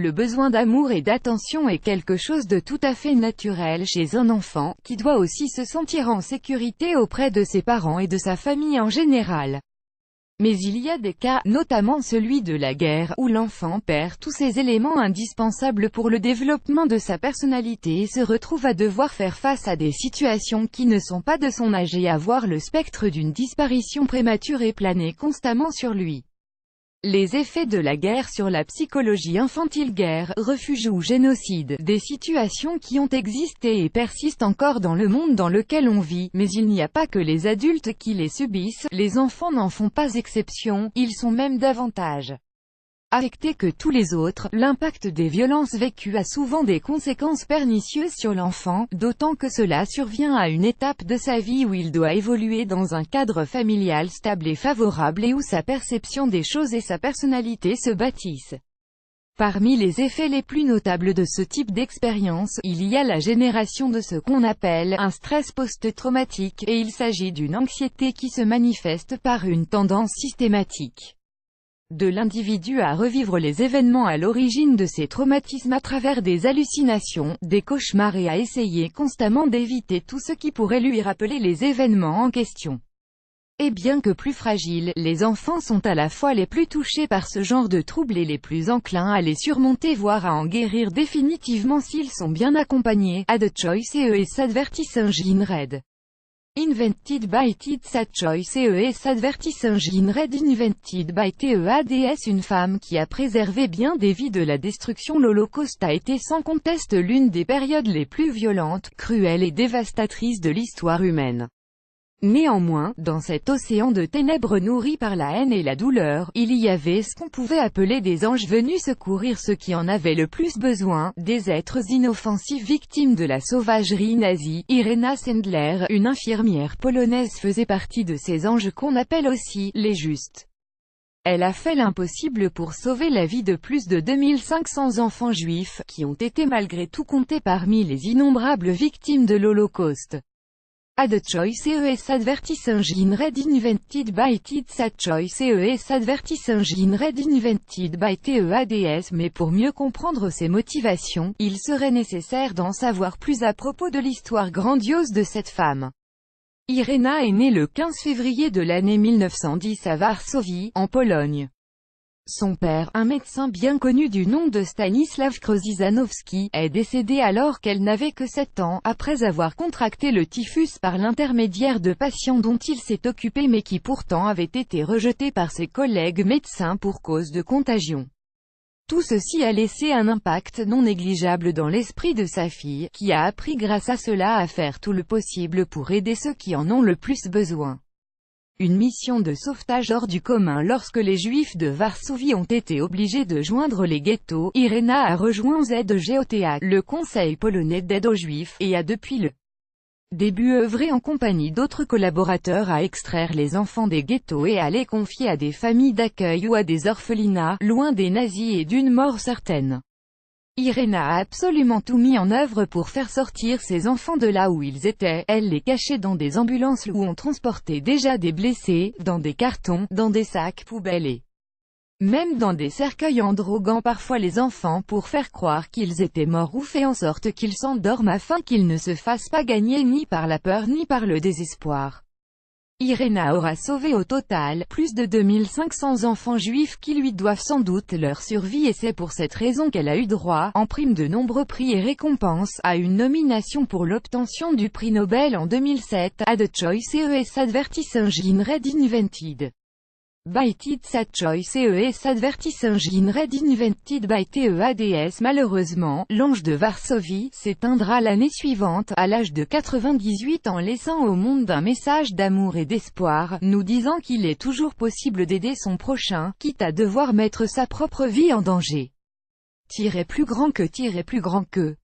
Le besoin d'amour et d'attention est quelque chose de tout à fait naturel chez un enfant, qui doit aussi se sentir en sécurité auprès de ses parents et de sa famille en général. Mais il y a des cas, notamment celui de la guerre, où l'enfant perd tous ces éléments indispensables pour le développement de sa personnalité et se retrouve à devoir faire face à des situations qui ne sont pas de son âge et à voir le spectre d'une disparition prématurée planer constamment sur lui. Les effets de la guerre sur la psychologie infantile. Guerre, refuge ou génocide, des situations qui ont existé et persistent encore dans le monde dans lequel on vit, mais il n'y a pas que les adultes qui les subissent, les enfants n'en font pas exception, ils sont même davantage affectés que tous les autres. L'impact des violences vécues a souvent des conséquences pernicieuses sur l'enfant, d'autant que cela survient à une étape de sa vie où il doit évoluer dans un cadre familial stable et favorable et où sa perception des choses et sa personnalité se bâtissent. Parmi les effets les plus notables de ce type d'expérience, il y a la génération de ce qu'on appelle un stress post-traumatique, et il s'agit d'une anxiété qui se manifeste par une tendance systématique de l'individu à revivre les événements à l'origine de ces traumatismes à travers des hallucinations, des cauchemars et à essayer constamment d'éviter tout ce qui pourrait lui rappeler les événements en question. Et bien que plus fragiles, les enfants sont à la fois les plus touchés par ce genre de troubles et les plus enclins à les surmonter voire à en guérir définitivement s'ils sont bien accompagnés. Ad Choice et Advertising in Red. Invented by Sad Choice et Advertising in Red. Invented by TEADS. Une femme qui a préservé bien des vies de la destruction. L'Holocauste a été sans conteste l'une des périodes les plus violentes, cruelles et dévastatrices de l'histoire humaine. Néanmoins, dans cet océan de ténèbres nourri par la haine et la douleur, il y avait ce qu'on pouvait appeler des anges venus secourir ceux qui en avaient le plus besoin, des êtres inoffensifs victimes de la sauvagerie nazie. Irena Sendler, une infirmière polonaise, faisait partie de ces anges qu'on appelle aussi les justes. Elle a fait l'impossible pour sauver la vie de plus de 2500 enfants juifs, qui ont été malgré tout comptés parmi les innombrables victimes de l'Holocauste. Ad Choice et Advertising in Red. Invented by Sad Choice et Advertising in Red. Invented by TEADS. Mais pour mieux comprendre ses motivations, il serait nécessaire d'en savoir plus à propos de l'histoire grandiose de cette femme. Irena est née le 15 février de l'année 1910 à Varsovie, en Pologne. Son père, un médecin bien connu du nom de Stanisław Krzyżanowski, est décédé alors qu'elle n'avait que 7 ans, après avoir contracté le typhus par l'intermédiaire de patients dont il s'est occupé mais qui pourtant avaient été rejetés par ses collègues médecins pour cause de contagion. Tout ceci a laissé un impact non négligeable dans l'esprit de sa fille, qui a appris grâce à cela à faire tout le possible pour aider ceux qui en ont le plus besoin. Une mission de sauvetage hors du commun. Lorsque les Juifs de Varsovie ont été obligés de joindre les ghettos, Irena a rejoint ZGOTA, le Conseil polonais d'aide aux Juifs, et a depuis le début œuvré en compagnie d'autres collaborateurs à extraire les enfants des ghettos et à les confier à des familles d'accueil ou à des orphelinats, loin des nazis et d'une mort certaine. Irena a absolument tout mis en œuvre pour faire sortir ces enfants de là où ils étaient. Elle les cachait dans des ambulances où on transportait déjà des blessés, dans des cartons, dans des sacs poubelles et même dans des cercueils, en droguant parfois les enfants pour faire croire qu'ils étaient morts ou fait en sorte qu'ils s'endorment afin qu'ils ne se fassent pas gagner ni par la peur ni par le désespoir. Irena aura sauvé au total plus de 2500 enfants juifs qui lui doivent sans doute leur survie et c'est pour cette raison qu'elle a eu droit, en prime de nombreux prix et récompenses, à une nomination pour l'obtention du prix Nobel en 2007. Ad Choice et Advertising in Red. Invented by Sad Choice et Advertising in Red. Invented by TEADS. Malheureusement, l'ange de Varsovie s'éteindra l'année suivante, à l'âge de 98 ans, laissant au monde un message d'amour et d'espoir, nous disant qu'il est toujours possible d'aider son prochain, quitte à devoir mettre sa propre vie en danger. Plus grand que